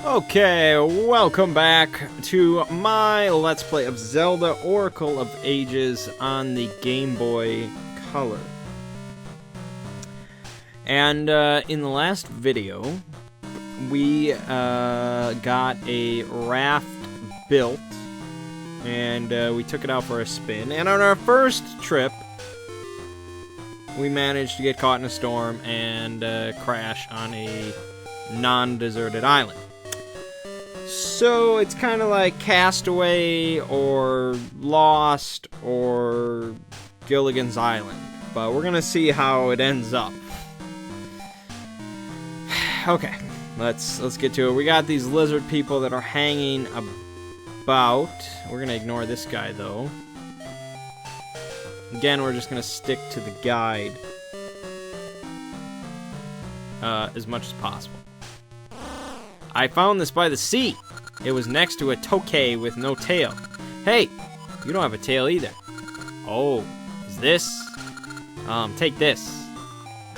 Okay, welcome back to my Let's Play of Zelda Oracle of Ages on the Game Boy Color. And in the last video, we got a raft built, and we took it out for a spin. And on our first trip, we managed to get caught in a storm and crash on a non-deserted island. So it's kind of like Castaway or Lost or Gilligan's Island, but we're gonna see how it ends up. Okay, let's get to it. We got these lizard people that are hanging about. We're gonna ignore this guy though. Again, we're just gonna stick to the guide as much as possible. I found this by the sea. It was next to a tokay with no tail. Hey, you don't have a tail either. Oh, is this? Take this.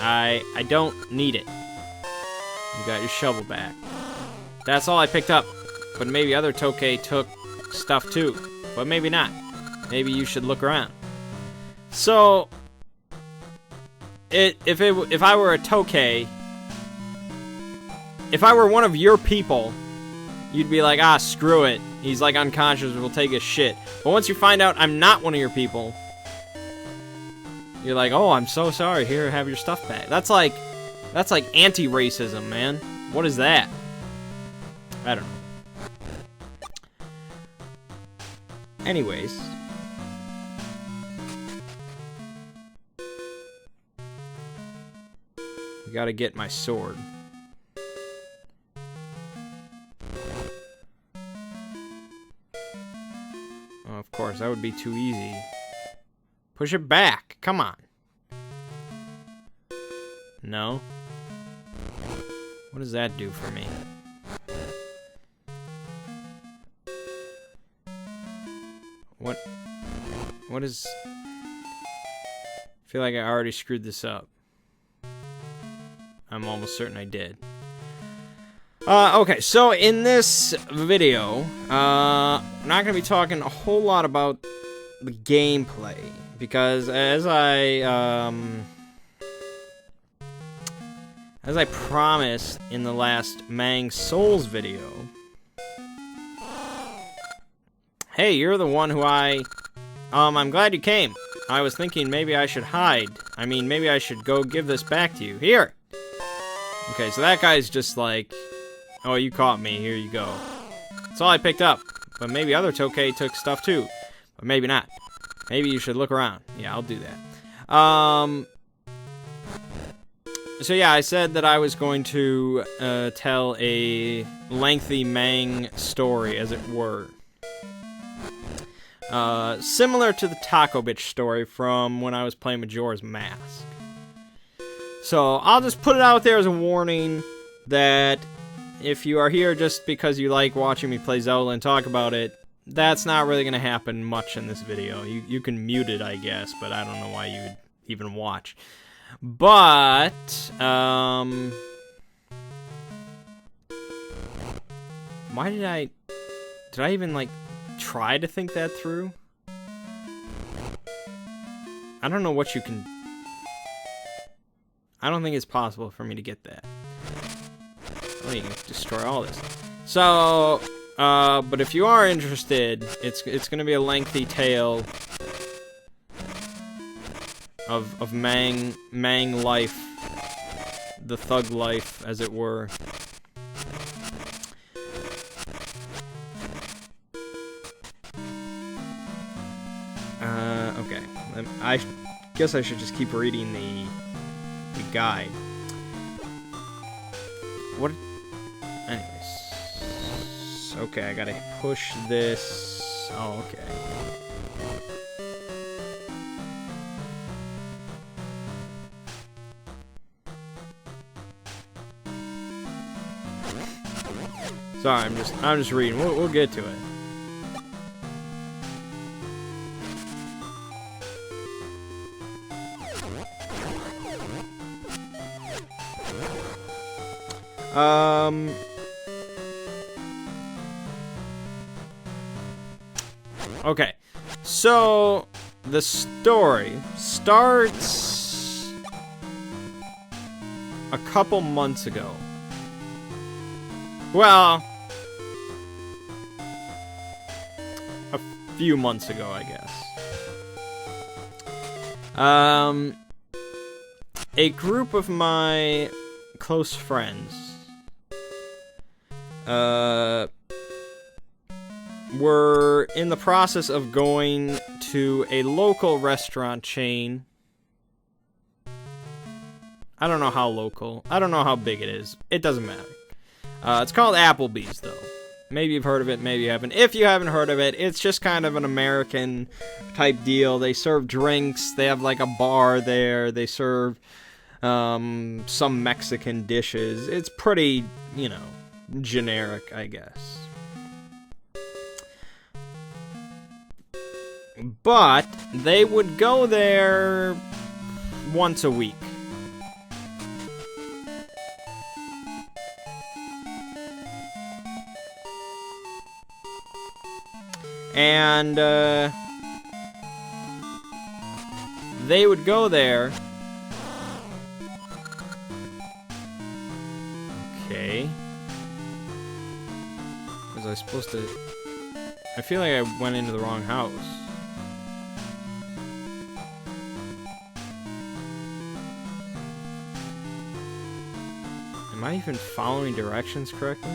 I don't need it. You got your shovel back. That's all I picked up. But maybe other tokay took stuff too. But maybe not. Maybe you should look around. So, if I were a tokay, if I were one of your people, you'd be like, ah, screw it. He's like unconscious, we'll take his shit. But once you find out I'm not one of your people, you're like, oh, I'm so sorry. Here, have your stuff back. That's like anti-racism, man. What is that? I don't know. Anyways. I gotta get my sword. Oh, of course, that would be too easy. Push it back. Come on. No? What does that do for me? What is... I feel like I already screwed this up. I'm almost certain I did. Okay, so in this video, I'm not going to be talking a whole lot about the gameplay, because as I promised in the last Mangg Souls video, hey, you're the one who I'm glad you came. I was thinking maybe I should hide. I mean, maybe I should go give this back to you. Here! Okay, so that guy's just like, oh, you caught me, here you go. That's all I picked up. But maybe other tokay took stuff too. But maybe not. Maybe you should look around. Yeah, I'll do that. So yeah, I said that I was going to tell a lengthy Mangg story, as it were. Similar to the Taco Bitch story from when I was playing Majora's Mask. So I'll just put it out there as a warning that if you are here just because you like watching me play Zelda and talk about it, that's not really going to happen much in this video. You can mute it, I guess, but I don't know why you would even watch. But, why did I even, like, try to think that through? I don't know what you can... I don't think it's possible for me to get that. Oh, you can destroy all this. So, but if you are interested, it's gonna be a lengthy tale of Mangg life, the thug life, as it were. Okay. I guess I should just keep reading the guide. What? Anyways. Okay, I gotta push this. Oh, okay. Sorry, I'm just reading. We'll get to it. Okay, so the story starts a couple months ago. Well, a few months ago, I guess. A group of my close friends were in the process of going to a local restaurant chain. I don't know how local. I don't know how big it is. It doesn't matter. It's called Applebee's, though. Maybe you've heard of it, maybe you haven't. If you haven't heard of it, it's just kind of an American type deal. They serve drinks. They have like a bar there. They serve some Mexican dishes. It's pretty, you know, generic, I guess. But they would go there once a week. And they would go there. Okay. Was I supposed to... I feel like I went into the wrong house. Am I even following directions correctly?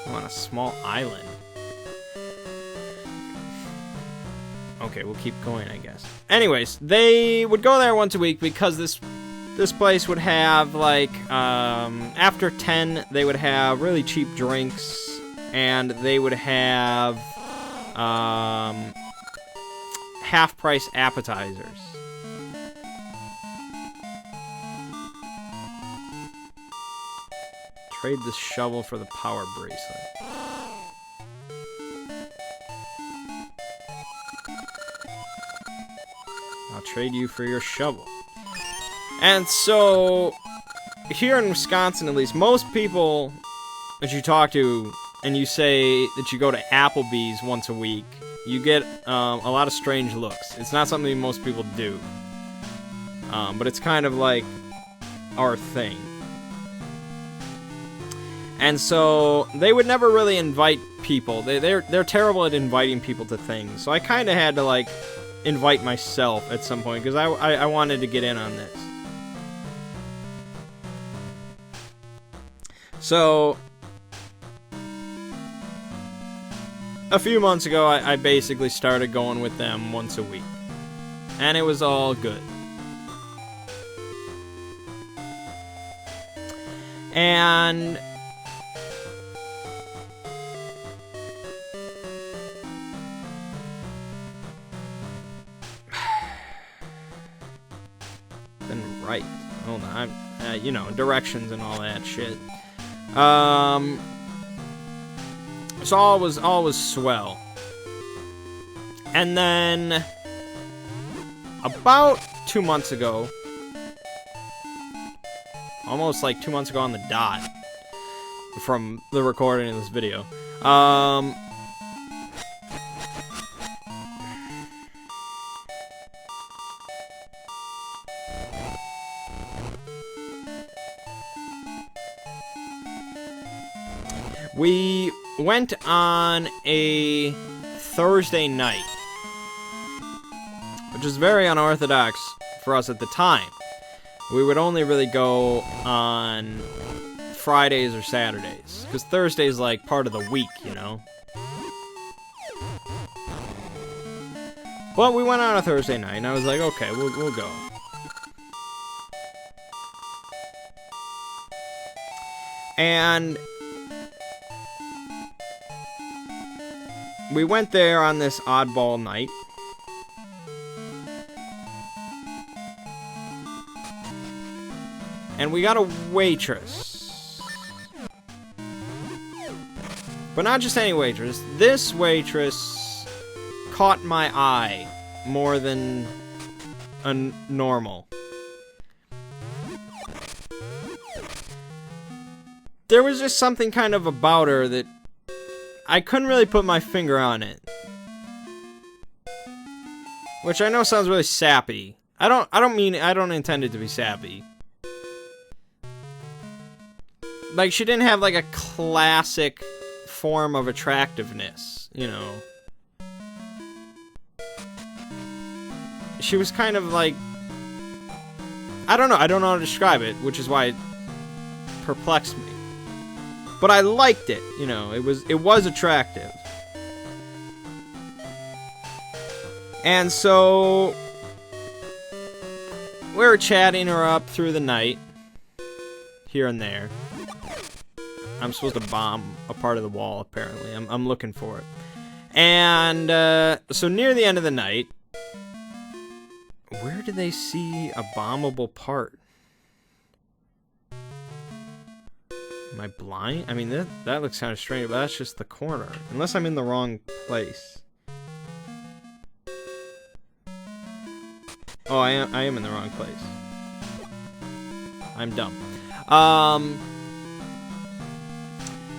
I'm on a small island. Okay, we'll keep going, I guess. Anyways, they would go there once a week because this place would have, like, after 10, they would have really cheap drinks, and they would have half-price appetizers. Trade this shovel for the power bracelet. I'll trade you for your shovel. And so, here in Wisconsin at least, most people that you talk to and you say that you go to Applebee's once a week, you get a lot of strange looks. It's not something most people do. But it's kind of like our thing. And so they would never really invite people. They're terrible at inviting people to things. So I kind of had to like invite myself at some point because I wanted to get in on this. So a few months ago, I basically started going with them once a week, and it was all good. And right. Hold on. You know, directions and all that shit. So all was swell. And then about 2 months ago, almost like 2 months ago on the dot from the recording of this video, we went on a Thursday night, which is very unorthodox for us at the time. We would only really go on Fridays or Saturdays, because Thursday's like part of the week, you know? But we went on a Thursday night, and I was like, okay, we'll go. And we went there on this oddball night. And we got a waitress. But not just any waitress. This waitress caught my eye more than a normal. There was just something kind of about her that I couldn't really put my finger on it. Which I know sounds really sappy. I don't intend it to be sappy. Like, she didn't have, like, a classic form of attractiveness, you know. She was kind of, like... I don't know how to describe it, which is why it perplexed me. But I liked it, you know, it was attractive. And so... we were chatting her up through the night. Here and there. I'm supposed to bomb a part of the wall, apparently. I'm looking for it. And, so near the end of the night... where did they see a bombable part? Am I blind? I mean, that looks kind of strange, but that's just the corner. Unless I'm in the wrong place. Oh, I am in the wrong place. I'm dumb.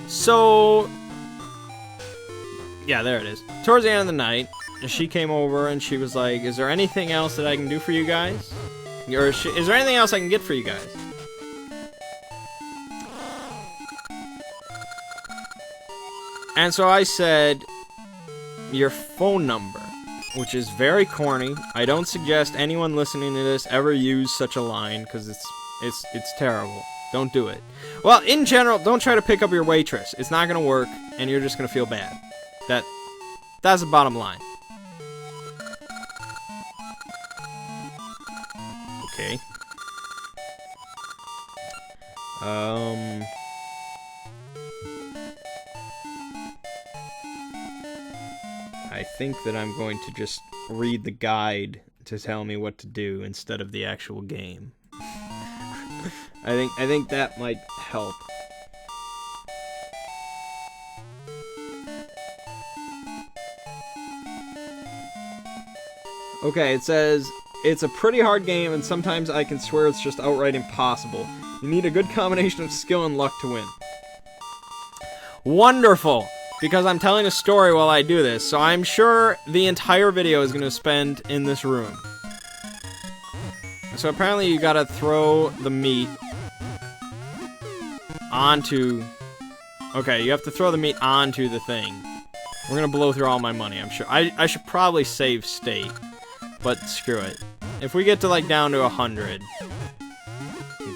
So... yeah, there it is. Towards the end of the night, she came over and she was like, is there anything else that I can do for you guys? Or is there anything else I can get for you guys? And so I said, your phone number, which is very corny. I don't suggest anyone listening to this ever use such a line, because it's terrible. Don't do it. Well, in general, don't try to pick up your waitress. It's not going to work, and you're just going to feel bad. That's the bottom line. Okay. I think that I'm going to just read the guide to tell me what to do instead of the actual game. I think that might help. Okay, it says, it's a pretty hard game, and sometimes I can swear it's just outright impossible. You need a good combination of skill and luck to win. Wonderful! Because I'm telling a story while I do this, so I'm sure the entire video is going to spend in this room. So apparently you gotta throw the meat onto... okay, you have to throw the meat onto the thing. We're gonna blow through all my money, I'm sure. I should probably save state. But screw it. If we get to, like, down to 100...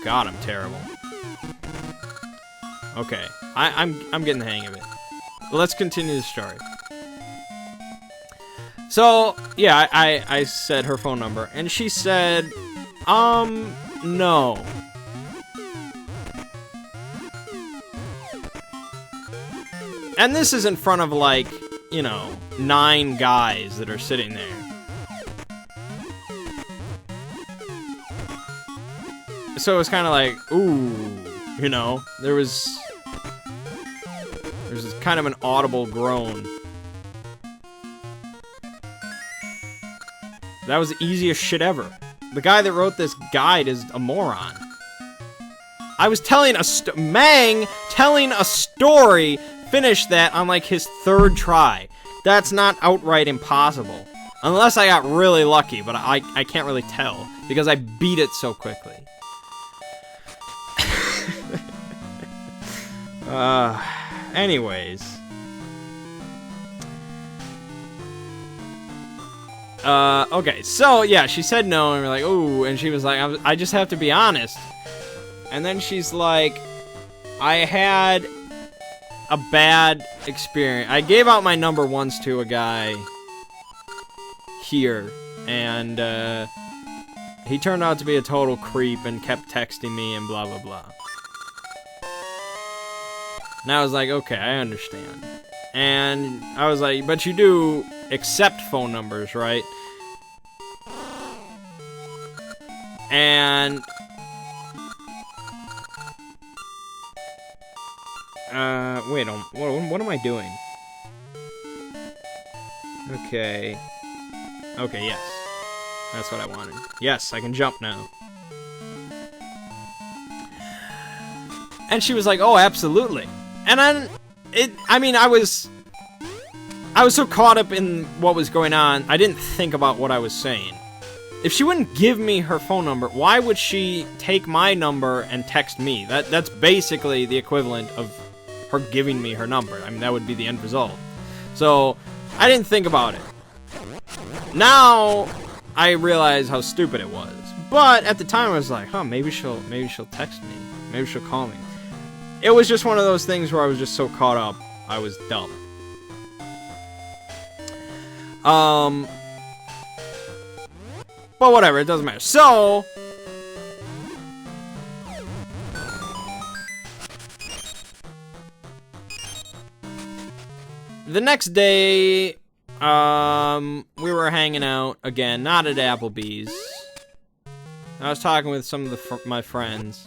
God, I'm terrible. Okay. I'm getting the hang of it. Let's continue the story. So, yeah, I said her phone number, and she said, no. And this is in front of, like, you know, 9 guys that are sitting there. So it was kind of like, ooh, you know, there's kind of an audible groan. That was the easiest shit ever. The guy that wrote this guide is a moron. I was telling Mangg telling a story, finished that on like his 3rd try. That's not outright impossible. Unless I got really lucky, but I can't really tell because I beat it so quickly. Anyways. Okay, so, yeah, she said no, and we're like, ooh, and she was like, I just have to be honest. And then she's like, I had a bad experience. I gave out my number once to a guy here, and, he turned out to be a total creep and kept texting me and blah, blah, blah. And I was like, okay, I understand. And I was like, but you do accept phone numbers, right? And... wait, what am I doing? Okay. Okay, yes. That's what I wanted. Yes, I can jump now. And she was like, oh, absolutely. And then, I mean, I was I was so caught up in what was going on, I didn't think about what I was saying. If she wouldn't give me her phone number, why would she take my number and text me? That's basically the equivalent of her giving me her number. I mean, that would be the end result. So, I didn't think about it. Now, I realize how stupid it was. But at the time, I was like, huh, maybe she'll text me. Maybe she'll call me. It was just one of those things where I was just so caught up, I was dumb. But whatever, it doesn't matter. So, the next day, we were hanging out again, not at Applebee's. I was talking with some of my friends.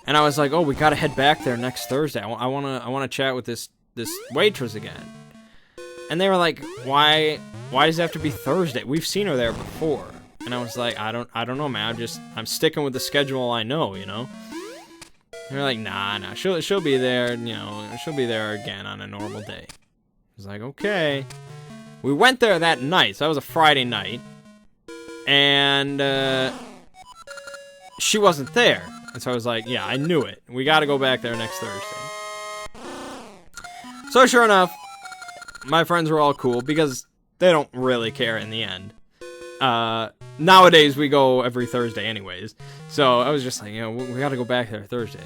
And I was like, "Oh, we gotta head back there next Thursday. I wanna chat with this waitress again." And they were like, "Why does it have to be Thursday? We've seen her there before." And I was like, "I don't know, man. I'm sticking with the schedule I know, you know." And they're like, "Nah, she'll be there, you know. She'll be there again on a normal day." I was like, "Okay." We went there that night. So that was a Friday night, and she wasn't there. And so I was like, "Yeah, I knew it. We got to go back there next Thursday." So sure enough, my friends were all cool because they don't really care in the end. Nowadays we go every Thursday anyways. So I was just like, you know, we got to go back there Thursday.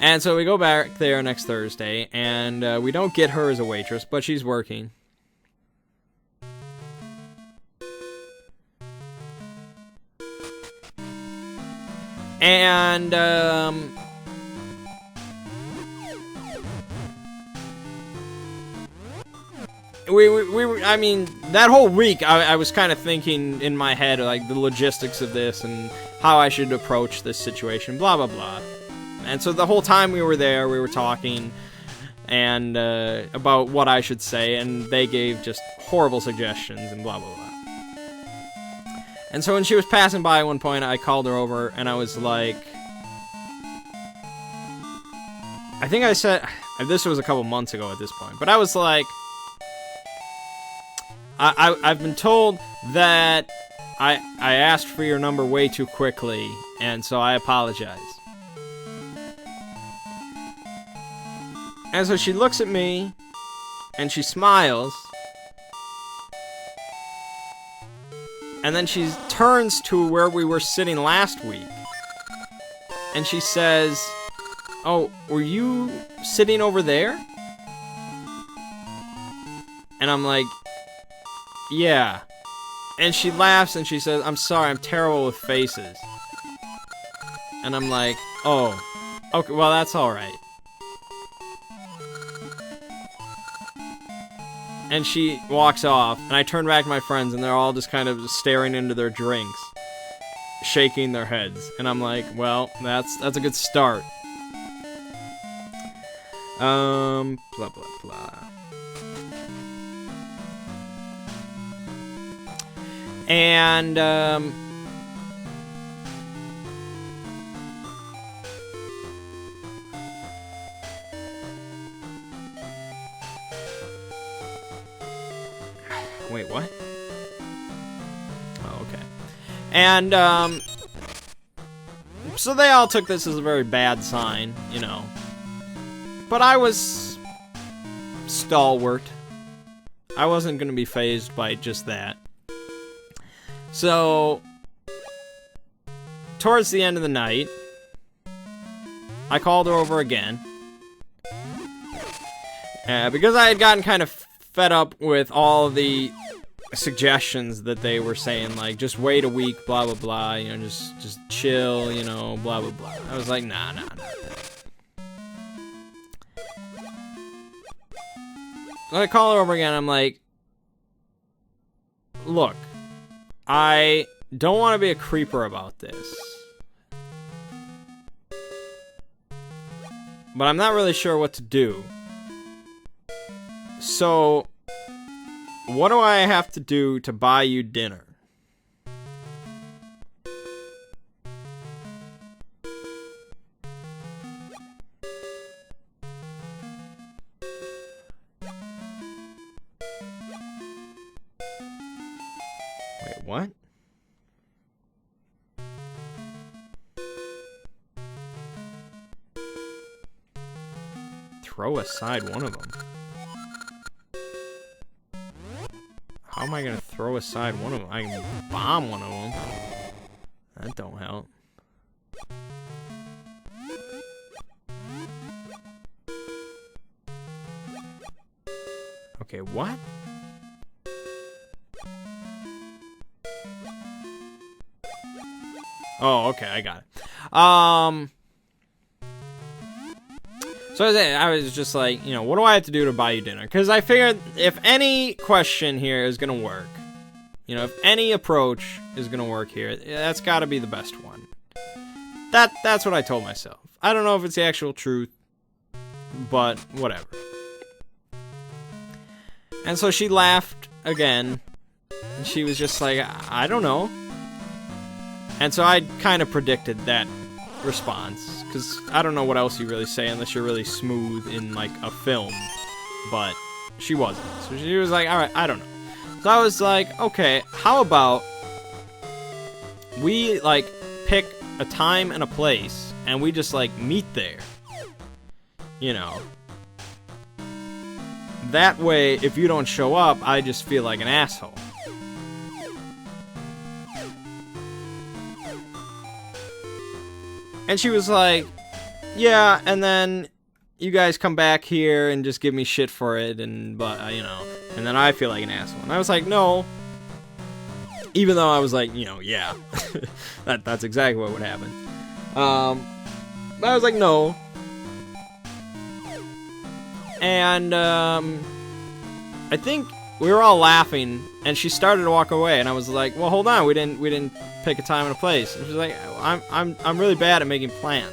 And so we go back there next Thursday, and we don't get her as a waitress, but she's working. And, I mean, that whole week, I was kind of thinking in my head, like, the logistics of this and how I should approach this situation, blah, blah, blah. And so the whole time we were there, we were talking and about what I should say, and they gave just horrible suggestions and blah, blah, blah. And so when she was passing by at one point, I called her over, and I was like... I think I said... This was a couple months ago at this point, but I was like... I've been told that I asked for your number way too quickly, and so I apologize. And so she looks at me, and she smiles, and then she turns to where we were sitting last week, and she says, "Oh, were you sitting over there?" And I'm like, "Yeah." And she laughs and she says, "I'm sorry, I'm terrible with faces." And I'm like, "Oh, okay, well, that's alright." And she walks off, and I turn back to my friends, and they're all just kind of staring into their drinks, shaking their heads. And I'm like, well, that's a good start. Blah, blah, blah. And, wait, what? Oh, okay. And, so they all took this as a very bad sign, you know. But I was stalwart. I wasn't going to be fazed by just that. So, towards the end of the night, I called her over again. Because I had gotten kind of fed up with all the suggestions that they were saying, like, just wait a week, blah, blah, blah, you know, just chill, you know, blah, blah, blah. I was like, nah. So I call her over again, I'm like, look, I don't want to be a creeper about this, but I'm not really sure what to do. So, what do I have to do to buy you dinner? what? Throw aside one of them. How am I gonna throw aside one of them? I can bomb one of them. That don't help. Okay, what? Oh, okay, I got it. So I was just like, you know, what do I have to do to buy you dinner? Because I figured if any question here is going to work, you know, if any approach is going to work here, that's got to be the best one. That's what I told myself. I don't know if it's the actual truth, but whatever. And so she laughed again, and she was just like, I don't know. And so I kind of predicted that response, because I don't know what else you really say unless you're really smooth in, like, a film, but she wasn't. So she was like, alright, I don't know. So I was like, okay, how about we, like, pick a time and a place, and we just, like, meet there, you know. That way, if you don't show up, I just feel like an asshole. And she was like, yeah, and then you guys come back here and just give me shit for it, and, but, you know, and then I feel like an asshole. And I was like, no. Even though I was like, you know, yeah. That's exactly what would happen. But I was like, no. And, I think we were all laughing, and she started to walk away, and I was like, well, hold on, we didn't pick a time and a place. And she's like, I'm really bad at making plans.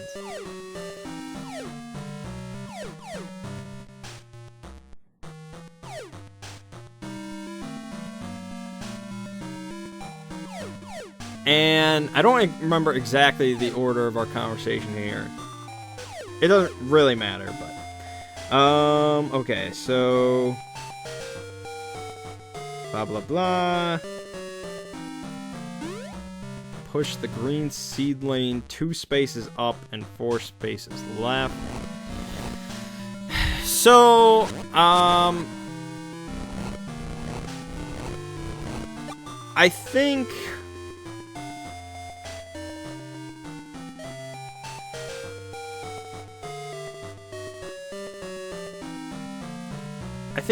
And I don't remember exactly the order of our conversation here. It doesn't really matter, but okay, so blah blah blah. Push the green seedling 2 spaces up and 4 spaces left. So, I think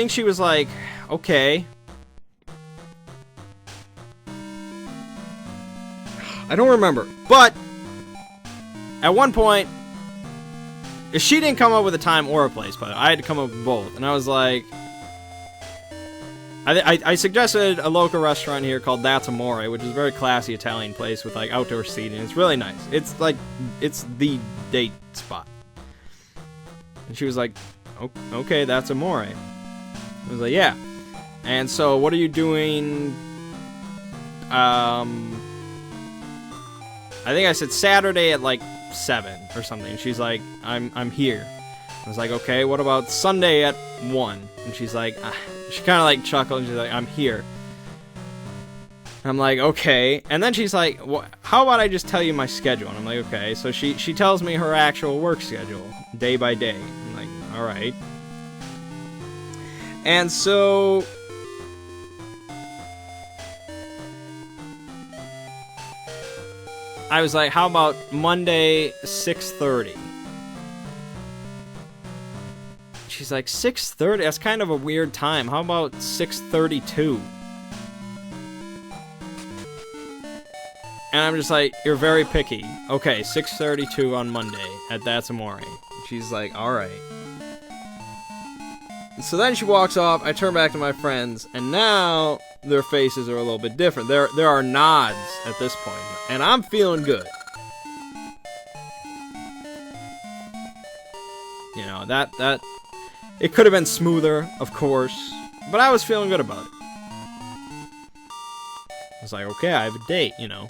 she was like, okay. I don't remember, but at one point, she didn't come up with a time or a place, but I had to come up with both. And I was like, I suggested a local restaurant here called That's Amore, which is a very classy Italian place with like outdoor seating. It's really nice. It's like, it's the date spot. And she was like, okay, That's Amore. I was like, yeah. And so, what are you doing? I think I said Saturday at like 7 or something. And she's like, I'm here. I was like, okay, what about Sunday at 1? And she's like, she kind of like chuckled, and she's like, I'm here. I'm like, okay. And then she's like, how about I just tell you my schedule? And I'm like, okay. So she tells me her actual work schedule, day by day. I'm like, alright. And so I was like, how about Monday, 6:30? She's like, 6:30? That's kind of a weird time. How about 6:32? And I'm just like, you're very picky. Okay, 6:32 on Monday at That's Amore. She's like, alright. So then she walks off, I turn back to my friends, and now their faces are a little bit different. There are nods at this point, and I'm feeling good. You know, that it could have been smoother, of course, but I was feeling good about it. I was like, okay, I have a date, you know.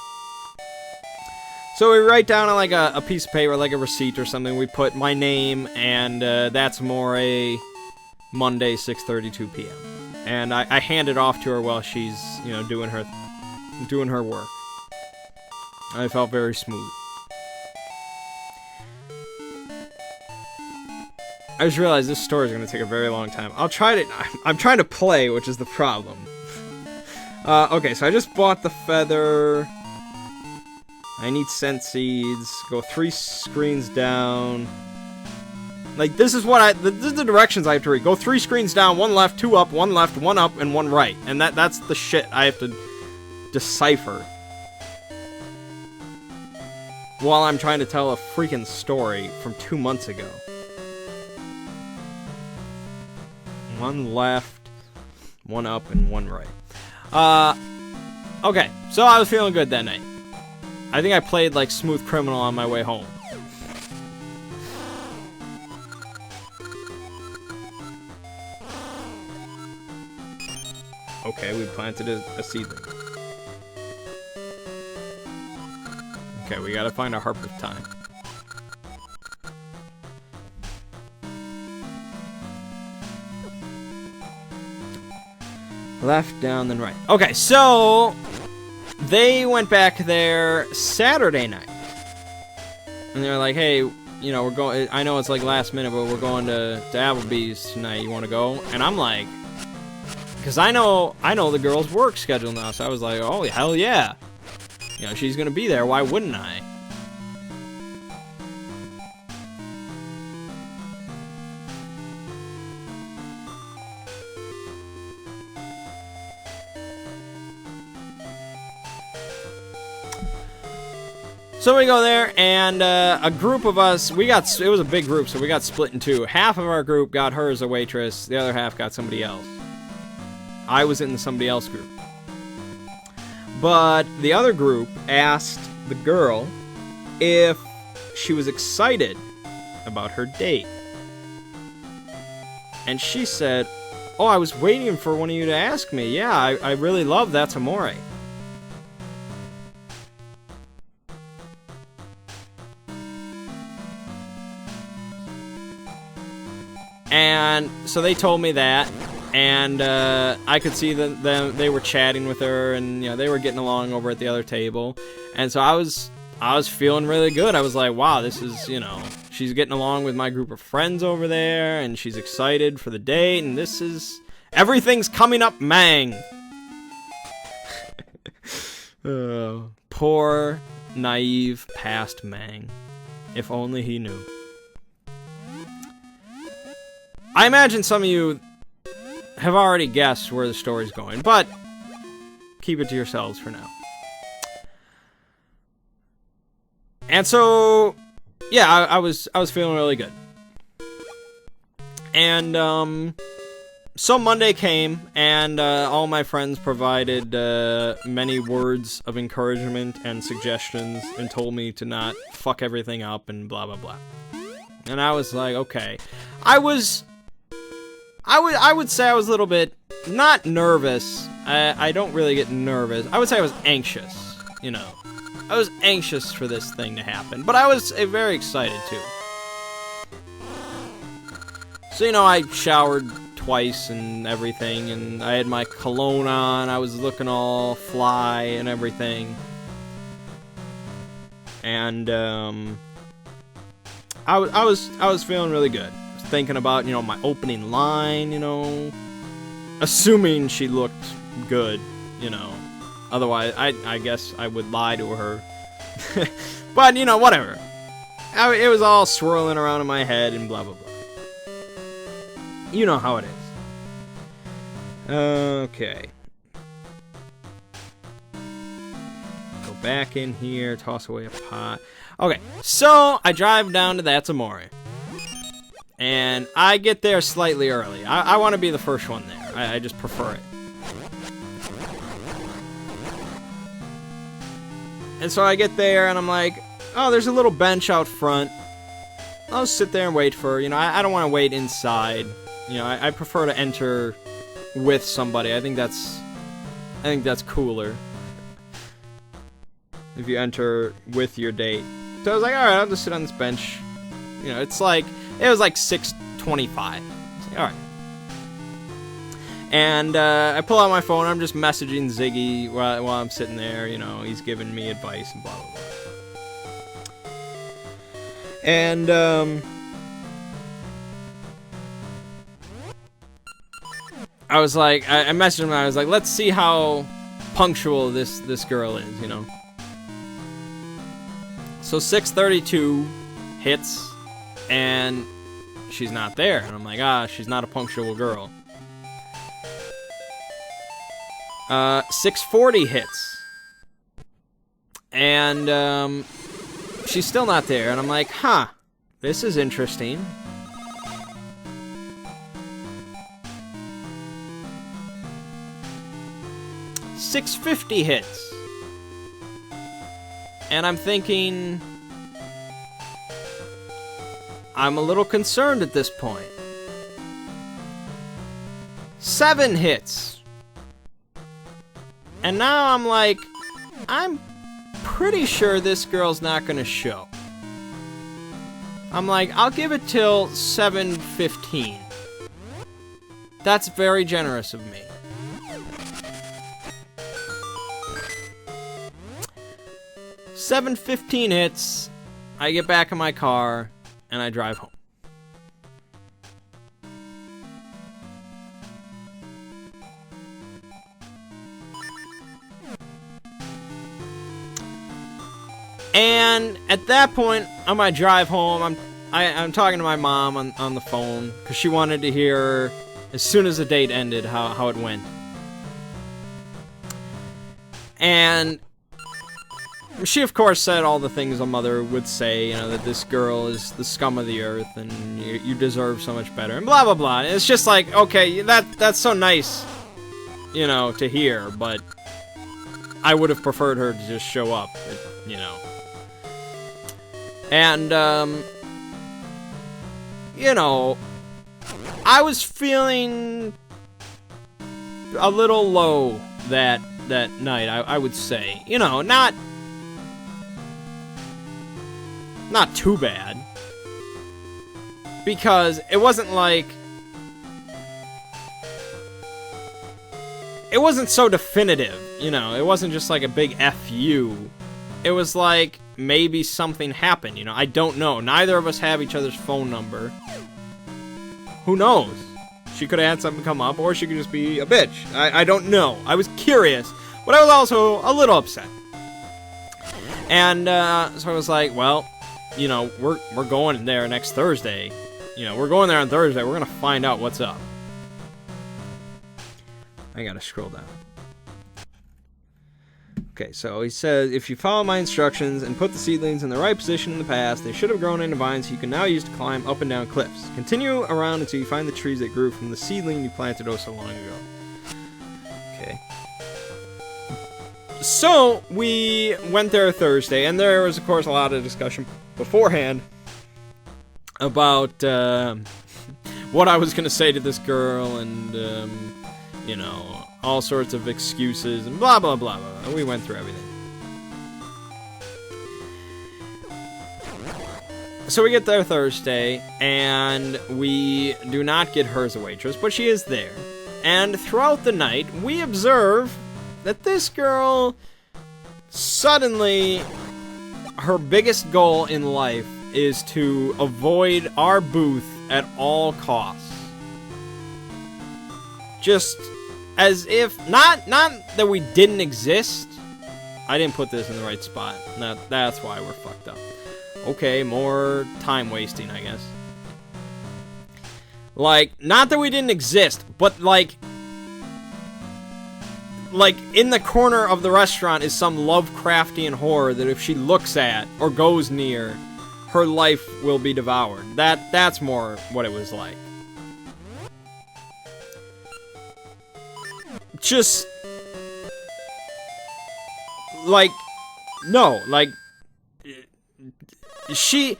So we write down on like a piece of paper, like a receipt or something, we put my name and That's Amore, Monday, 6:32 p.m. And I hand it off to her while she's, you know, doing her doing her work. I felt very smooth. I just realized this story is going to take a very long time. I'm trying to play, which is the problem. Okay, so I just bought the feather. I need scent seeds. Go 3 screens down. Like, this is the directions I have to read. Go 3 screens down, 1 left, 2 up, 1 left, 1 up, and 1 right. And that's the shit I have to decipher while I'm trying to tell a freaking story from 2 months ago. 1 left, 1 up, and 1 right. Okay, so I was feeling good that night. I think I played like Smooth Criminal on my way home. Okay, we planted a seedling. Okay, we gotta find a harp of time. Left, down, then right. Okay, so they went back there Saturday night. And they're like, hey, you know, we're going, I know it's like last minute, but we're going to Applebee's tonight. You want to go? And I'm like, because I know the girl's work schedule now. So I was like, oh, hell yeah. You know, she's going to be there. Why wouldn't I? So we go there, and a group of us, it was a big group, so we got split in 2. Half of our group got her as a waitress, the other half got somebody else. I was in the somebody else group. But the other group asked the girl if she was excited about her date. And she said, oh, I was waiting for one of you to ask me. Yeah, I really love That's Amore. And so they told me that, and I could see that they were chatting with her, and you know they were getting along over at the other table, and so I was feeling really good. I was like, wow, this is, you know, she's getting along with my group of friends over there, and she's excited for the date, and everything's coming up, Mangg. Poor, naive, past Mangg. If only he knew. I imagine some of you have already guessed where the story's going, but keep it to yourselves for now. And so, yeah, I was feeling really good. And so Monday came, and all my friends provided many words of encouragement and suggestions, and told me to not fuck everything up and blah blah blah. And I was like, okay, I would say I was a little bit, not nervous. I don't really get nervous. I would say I was anxious, you know. I was anxious for this thing to happen, but I was very excited too. So, you know, I showered twice and everything, and I had my cologne on. I was looking all fly and everything. And I was feeling really good. Thinking about, you know, my opening line, you know, assuming she looked good, you know, otherwise I guess I would lie to her. But, you know, whatever. It was all swirling around in my head and blah blah blah. You know how it is. Okay, go back in here, toss away a pot. Okay, so I drive down to That's Amore. And I get there slightly early. I want to be the first one there. I just prefer it. And so I get there, and I'm like, oh, there's a little bench out front. I'll sit there and wait for her. You know, I don't want to wait inside. You know, I prefer to enter with somebody. I think that's cooler. If you enter with your date. So I was like, all right, I'll just sit on this bench. You know, it was like 6:25. Like, all right. And I pull out my phone. I'm just messaging Ziggy while I'm sitting there. You know, he's giving me advice and blah, blah, blah. And, I was like, I messaged him, and I was like, let's see how punctual this girl is, you know? So 6:32 hits, and she's not there. And I'm like, she's not a punctual girl. 6:40 hits. And, she's still not there. And I'm like, this is interesting. $6.50 hits. And I'm thinking, I'm a little concerned at this point. 7 hits. And now I'm like, I'm pretty sure this girl's not gonna show. I'm like, I'll give it till 7:15. That's very generous of me. 7:15 hits, I get back in my car, and I drive home. And at that point, on my drive home, I'm talking to my mom on the phone, because she wanted to hear, as soon as the date ended, how it went. And she, of course, said all the things a mother would say, you know, that this girl is the scum of the earth, and you deserve so much better, and blah, blah, blah. It's just like, okay, that's so nice, you know, to hear, but I would have preferred her to just show up, you know. And, you know, I was feeling a little low that night, I would say. You know, not too bad. Because it wasn't like... It wasn't so definitive, you know. It wasn't just like a big F you. It was like, maybe something happened, you know. I don't know. Neither of us have each other's phone number. Who knows? She could have had something come up, or she could just be a bitch. I don't know. I was curious, but I was also a little upset. And so I was like, well, you know, we're going there next Thursday. You know, we're going there on Thursday. We're gonna find out what's up. I gotta scroll down. Okay, so he says, if you follow my instructions and put the seedlings in the right position in the past, they should have grown into vines you can now use to climb up and down cliffs. Continue around until you find the trees that grew from the seedling you planted oh so long ago. Okay. So, we went there Thursday, and there was, of course, a lot of discussion beforehand about what I was going to say to this girl, and, you know, all sorts of excuses, and blah, blah, blah, blah. We went through everything. So we get there Thursday, and we do not get her as a waitress, but she is there. And throughout the night, we observe that this girl, suddenly, her biggest goal in life is to avoid our booth at all costs. Just as if, not that we didn't exist. I didn't put this in the right spot. That's why we're fucked up. Okay, more time wasting, I guess. Like, not that we didn't exist, but like in the corner of the restaurant is some Lovecraftian horror that if she looks at or goes near, her life will be devoured. That's more what it was like. Just, like, no, like, she,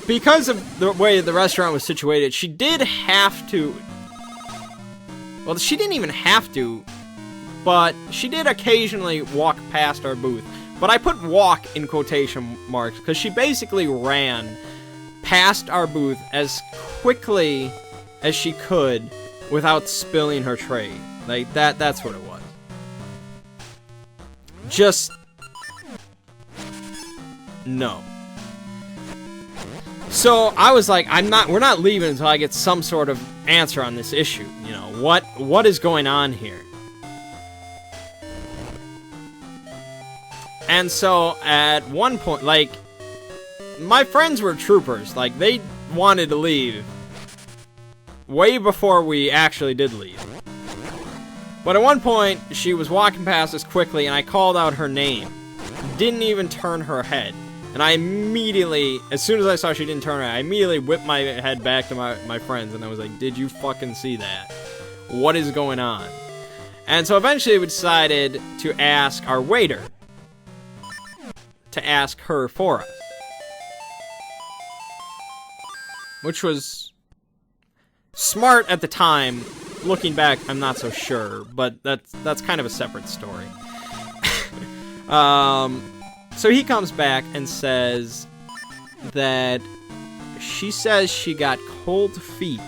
because of the way the restaurant was situated, she did have to, well, she didn't even have to, but she did occasionally walk past our booth. But I put walk in quotation marks, because she basically ran past our booth as quickly as she could without spilling her tray. Like, that's what it was. Just... no. So, I was like, we're not leaving until I get some sort of answer on this issue. You know, what is going on here? And so, at one point, like, my friends were troopers. Like, they wanted to leave way before we actually did leave. But at one point, she was walking past us quickly, and I called out her name. Didn't even turn her head. And I immediately, as soon as I saw she didn't turn her head, I immediately whipped my head back to my friends, and I was like, did you fucking see that? What is going on? And so eventually we decided to ask our waiter to ask her for us. Which was smart at the time. Looking back, I'm not so sure, but that's kind of a separate story. So he comes back and says that she says she got cold feet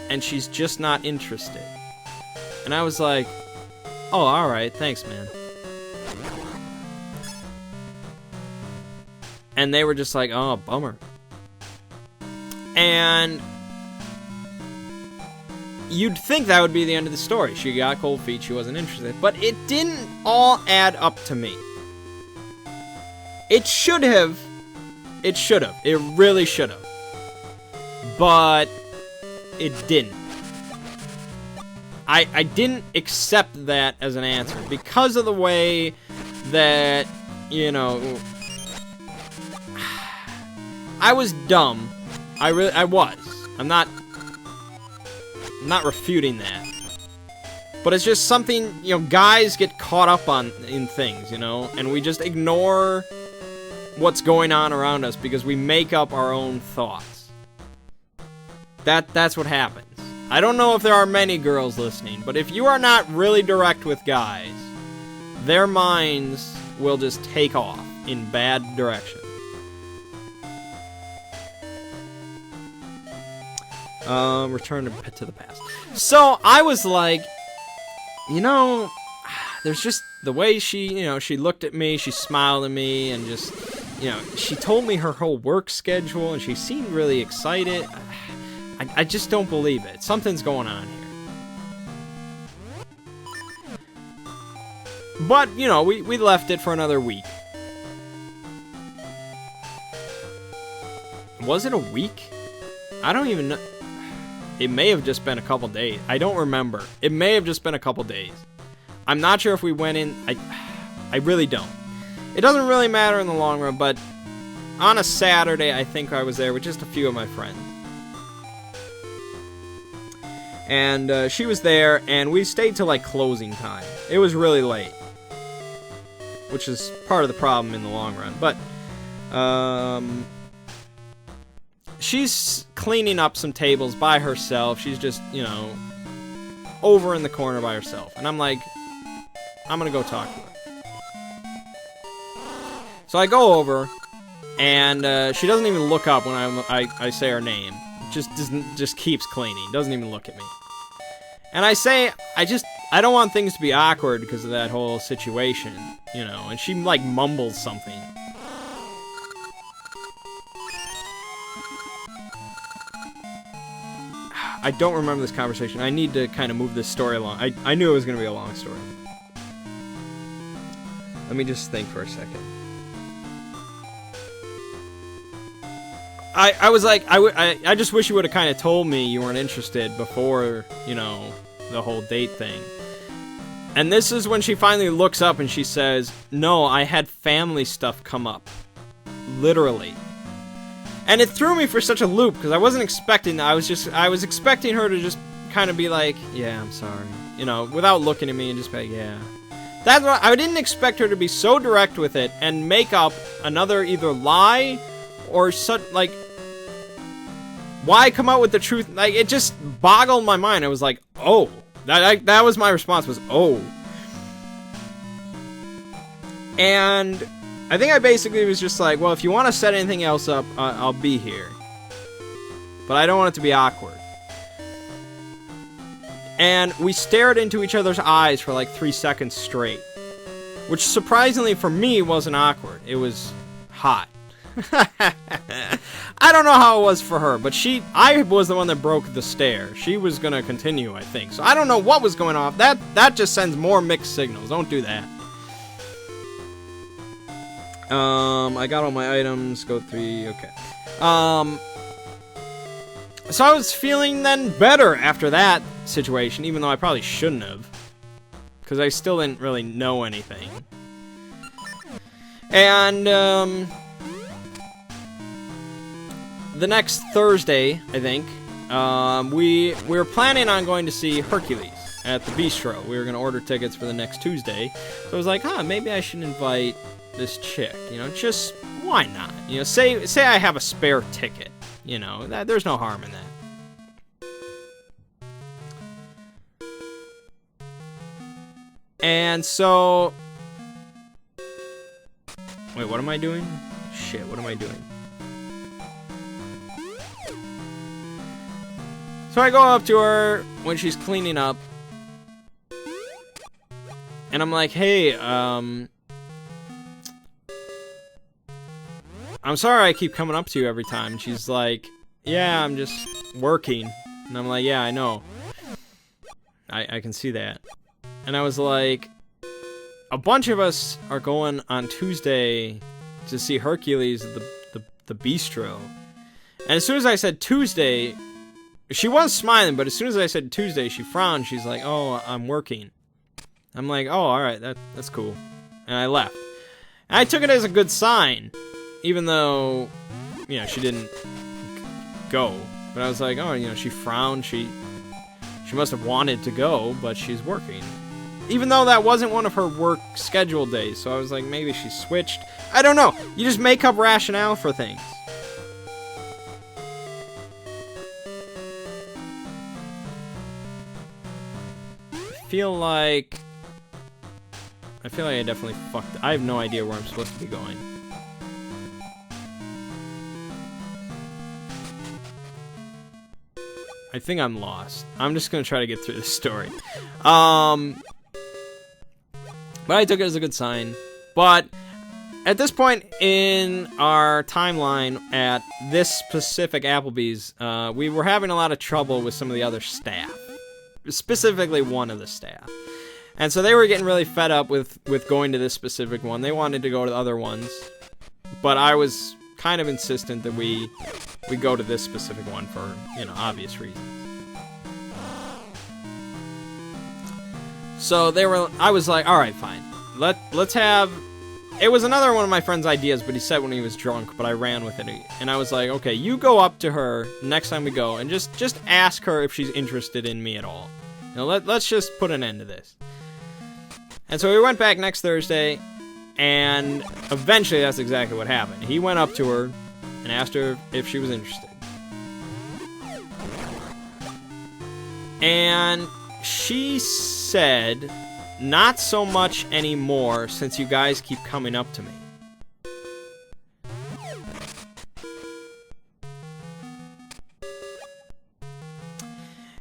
and she's just not interested. And I was like, oh, alright, thanks, man. And they were just like, oh, bummer. And you'd think that would be the end of the story. She got cold feet, she wasn't interested. But it didn't all add up to me. It should have. It should have. It really should have. But it didn't. I didn't accept that as an answer because of the way that, you know, I was dumb. I was. I'm not refuting that. But it's just something, you know, guys get caught up on in things, you know, and we just ignore what's going on around us because we make up our own thoughts. That's what happens. I don't know if there are many girls listening, but if you are not really direct with guys, their minds will just take off in bad directions. Return to the past. So, I was like, you know, there's just the way she, you know, she looked at me, she smiled at me, and just, you know, she told me her whole work schedule, and she seemed really excited. I just don't believe it. Something's going on here. But, you know, we left it for another week. Was it a week? I don't even know. It may have just been a couple days. I don't remember. It may have just been a couple days. I'm not sure if we went in. I really don't. It doesn't really matter in the long run, but on a Saturday, I think I was there with just a few of my friends. And she was there, and we stayed till like closing time. It was really late, which is part of the problem in the long run. But she's cleaning up some tables by herself. She's just, you know, over in the corner by herself. And I'm like, I'm gonna go talk to her. So I go over, and she doesn't even look up when I say her name. Just keeps cleaning. Doesn't even look at me. And I say, I don't want things to be awkward because of that whole situation, you know. And she like mumbles something. I don't remember this conversation. I need to kind of move this story along. I knew it was going to be a long story. Let me just think for a second. I was like, I just wish you would have kind of told me you weren't interested before, you know, the whole date thing. And this is when she finally looks up and she says, no, I had family stuff come up. Literally. And it threw me for such a loop, because I wasn't expecting that. I was expecting her to just kind of be like, yeah, I'm sorry. You know, without looking at me and just be like, yeah. That's what, I didn't expect her to be so direct with it and make up another either lie or such, like, why come out with the truth? Like, it just boggled my mind. I was like, oh. That was my response, was, oh. And I think I basically was just like, well, if you want to set anything else up, I'll be here. But I don't want it to be awkward. And we stared into each other's eyes for like 3 seconds straight. Which, surprisingly for me, wasn't awkward. It was hot. I don't know how it was for her, but I was the one that broke the stare. She was gonna continue, I think. So I don't know what was going on. That just sends more mixed signals. Don't do that. I got all my items. Go 3. Okay. So I was feeling then better after that situation, even though I probably shouldn't have. Because I still didn't really know anything. And, the next Thursday, I think, we were planning on going to see Hercules at the bistro. We were going to order tickets for the next Tuesday. So I was like, maybe I should invite this chick, you know, just, why not? You know, say I have a spare ticket, you know, there's no harm in that. And so, wait, what am I doing? Shit, what am I doing? So I go up to her when she's cleaning up, and I'm like, hey, I'm sorry I keep coming up to you every time. And she's like, yeah, I'm just working. And I'm like, yeah, I know. I can see that. And I was like, a bunch of us are going on Tuesday to see Hercules at the bistro. And as soon as I said Tuesday, she was smiling, but as soon as I said Tuesday, she frowned. She's like, oh, I'm working. I'm like, oh, alright, that's cool. And I left. And I took it as a good sign, even though, you know, she didn't go. But I was like, oh, you know, she frowned. She must have wanted to go, but she's working. Even though that wasn't one of her work schedule days, so I was like, maybe she switched. I don't know. You just make up rationale for things. I feel like I definitely fucked. I have no idea where I'm supposed to be going. I think I'm lost. I'm just gonna try to get through this story. But I took it as a good sign. But at this point in our timeline at this specific Applebee's, we were having a lot of trouble with some of the other staff. Specifically one of the staff. And so they were getting really fed up with going to this specific one. They wanted to go to the other ones. But I was kind of insistent that we go to this specific one for, you know, obvious reasons. So I was like, all right, fine. Let's have. It was another one of my friend's ideas, but he said when he was drunk, but I ran with it. And I was like, okay, you go up to her next time we go and just ask her if she's interested in me at all. You know, let's just put an end to this. And so we went back next Thursday, and eventually that's exactly what happened. He went up to her and asked her if she was interested. And she said, not so much anymore since you guys keep coming up to me.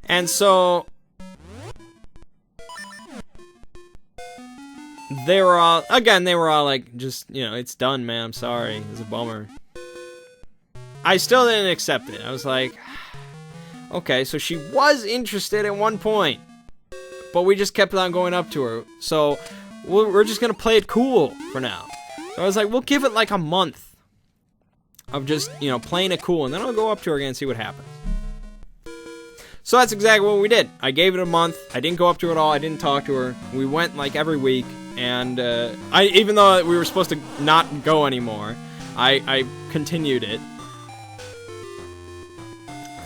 And so they were all like, just, you know, it's done, man, I'm sorry, it's a bummer. I still didn't accept it. I was like, okay, so she was interested at one point, but we just kept on going up to her, so we're just gonna play it cool for now. So I was like, we'll give it like a month of just, you know, playing it cool, and then I'll go up to her again and see what happens. So that's exactly what we did. I gave it a month. I didn't go up to her at all. I didn't talk to her. We went like every week, and even though we were supposed to not go anymore, I continued it.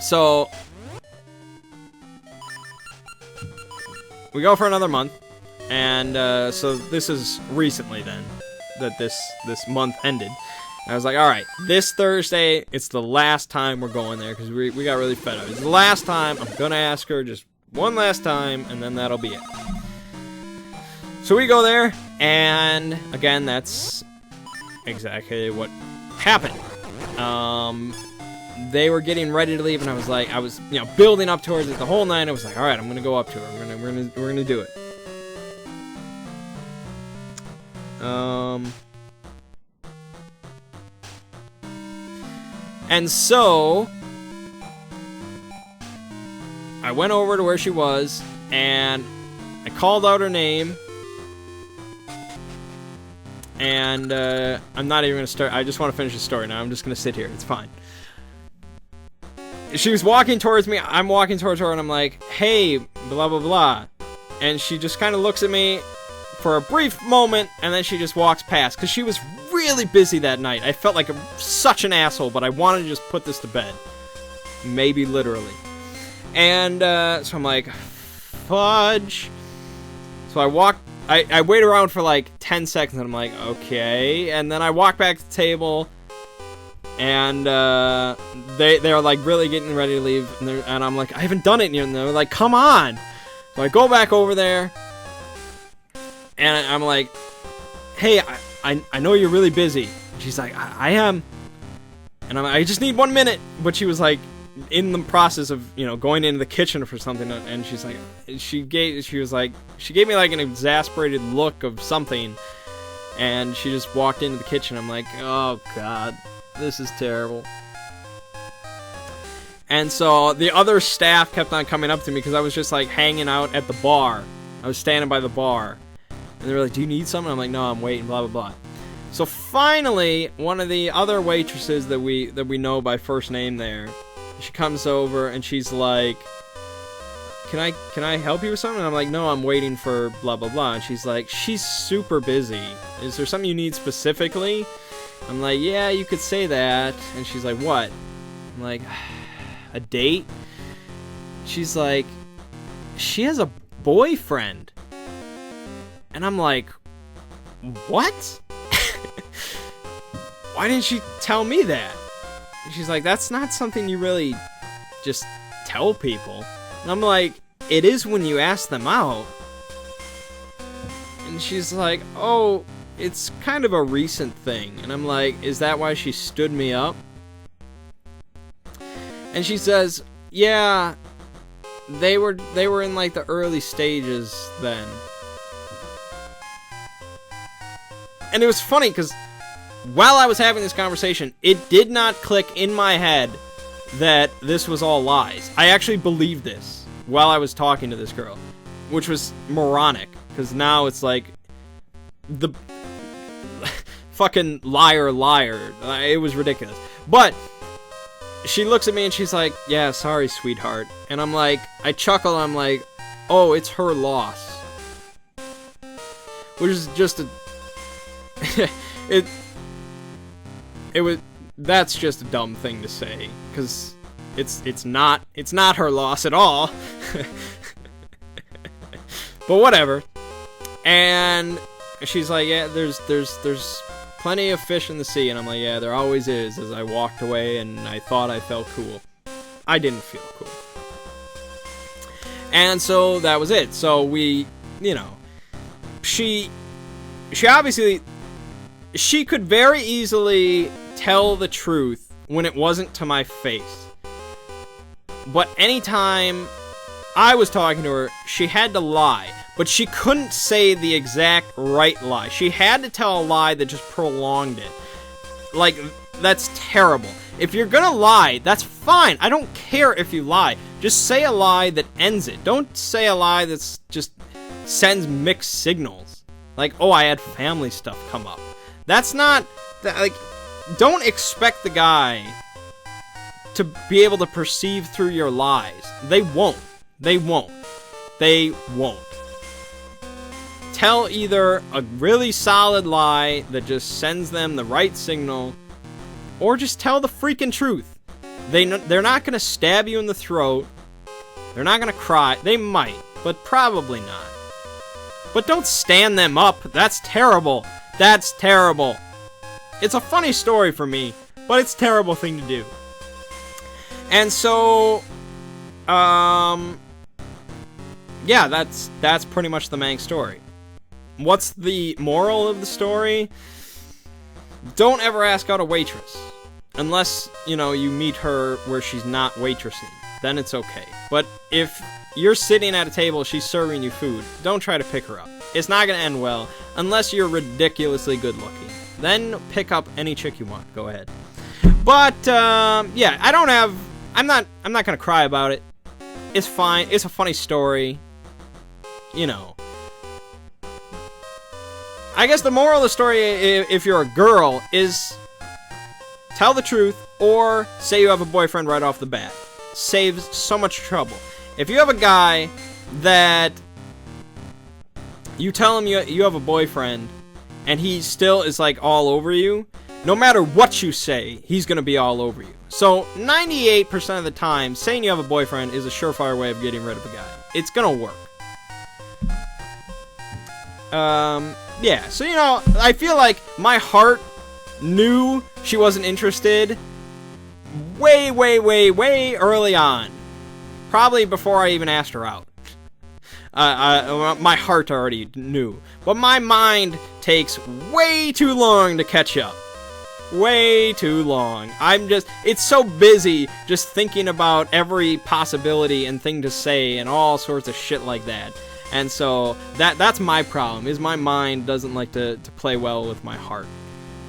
So we go for another month, and so this is recently then that this month ended. I was like, all right, this Thursday, it's the last time we're going there, because we got really fed up. It's the last time. I'm going to ask her just one last time, and then that'll be it. So we go there, and again, that's exactly what happened. they were getting ready to leave, and I was you know, building up towards it the whole night. I was like, all right, I'm gonna go up to her. We're gonna do it. And so I went over to where she was, and I called out her name. And I'm not even going to start. I just want to finish the story now. I'm just going to sit here. It's fine. She was walking towards me. I'm walking towards her, and I'm like, hey, blah, blah, blah. And she just kind of looks at me for a brief moment, and then she just walks past. Because she was really busy that night. I felt like such an asshole, but I wanted to just put this to bed. Maybe literally. And so I'm like, fudge. So I walked. I wait around for like 10 seconds, and I'm like, okay. And then I walk back to the table, and they're like really getting ready to leave. And I'm like, I haven't done it yet. And they're like, come on. So I go back over there, and I'm like, hey, I know you're really busy. And she's like, I am. And I just need 1 minute. But she was like, in the process of, you know, going into the kitchen for something, and she's like, she gave me like an exasperated look of something, and she just walked into the kitchen. I'm like, oh god, this is terrible. And so the other staff kept on coming up to me because I was just like hanging out at the bar. I was standing by the bar, and they were like, do you need something? I'm like, no, I'm waiting, blah blah blah. So finally, one of the other waitresses that we know by first name there, she comes over, and she's like, can I help you with something? And I'm like, no, I'm waiting for blah, blah, blah. And she's like, she's super busy. Is there something you need specifically? I'm like, yeah, you could say that. And she's like, what? I'm like, a date? She's like, she has a boyfriend. And I'm like, what? Why didn't she tell me that? She's like, that's not something you really just tell people. And I'm like, it is when you ask them out. And she's like, oh, it's kind of a recent thing. And I'm like, is that why she stood me up? And she says, yeah, they were in like the early stages then. And it was funny because while I was having this conversation, it did not click in my head that this was all lies. I actually believed this while I was talking to this girl, which was moronic, because now it's like the fucking liar. It was ridiculous. But she looks at me and she's like, yeah, sorry, sweetheart. And I'm like, I chuckle, I'm like, oh, it's her loss. Which is just a... that's just a dumb thing to say, because it's not her loss at all. But whatever. And she's like, yeah, there's plenty of fish in the sea. And I'm like, yeah, there always is. As I walked away, and I thought I felt cool. I didn't feel cool. And so that was it. So we, you know, she obviously, she could very easily tell the truth when it wasn't to my face. But anytime I was talking to her, she had to lie. But she couldn't say the exact right lie. She had to tell a lie that just prolonged it. Like, that's terrible. If you're gonna lie, that's fine. I don't care if you lie. Just say a lie that ends it. Don't say a lie that's just sends mixed signals. Like, oh, I had family stuff come up. That's not... like, don't expect the guy to be able to perceive through your lies. They won't. They won't. They won't. Tell either a really solid lie that just sends them the right signal, or just tell the freaking truth. They're not going to stab you in the throat. They're not going to cry. They might, but probably not. But don't stand them up. That's terrible. That's terrible. It's a funny story for me, but it's a terrible thing to do. And so, yeah, that's pretty much the Mangg story. What's the moral of the story? Don't ever ask out a waitress. Unless, you know, you meet her where she's not waitressing. Then it's okay. But if you're sitting at a table, she's serving you food, don't try to pick her up. It's not gonna end well unless you're ridiculously good looking. Then pick up any chick you want. Go ahead. But yeah, I'm not gonna cry about it. It's fine. It's a funny story. You know. I guess the moral of the story, if you're a girl, is tell the truth or say you have a boyfriend right off the bat. Saves so much trouble. If you have a guy that you tell him you have a boyfriend and he still is like all over you, no matter what you say, he's gonna be all over you. So 98% of the time, saying you have a boyfriend is a surefire way of getting rid of a guy. It's gonna work. Yeah, so you know, I feel like my heart knew she wasn't interested way early on. Probably before I even asked her out. My heart already knew. But my mind takes way too long to catch up. Way too long. It's so busy just thinking about every possibility and thing to say and all sorts of shit like that. And so that's my problem, is my mind doesn't like to play well with my heart.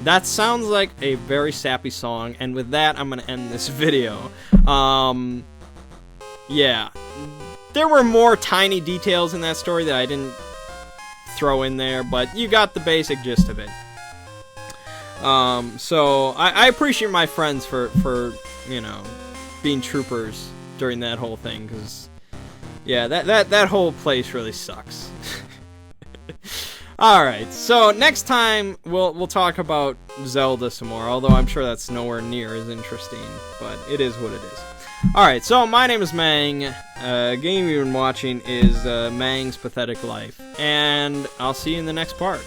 That sounds like a very sappy song, and with that, I'm gonna end this video. Yeah. There were more tiny details in that story that I didn't throw in there, but you got the basic gist of it. So I appreciate my friends for you know, being troopers during that whole thing, because yeah, that whole place really sucks. Alright, so next time we'll talk about Zelda some more, although I'm sure that's nowhere near as interesting, but it is what it is. Alright, so my name is Mangg. Game you've been watching is Mangg's Pathetic Life, and I'll see you in the next part.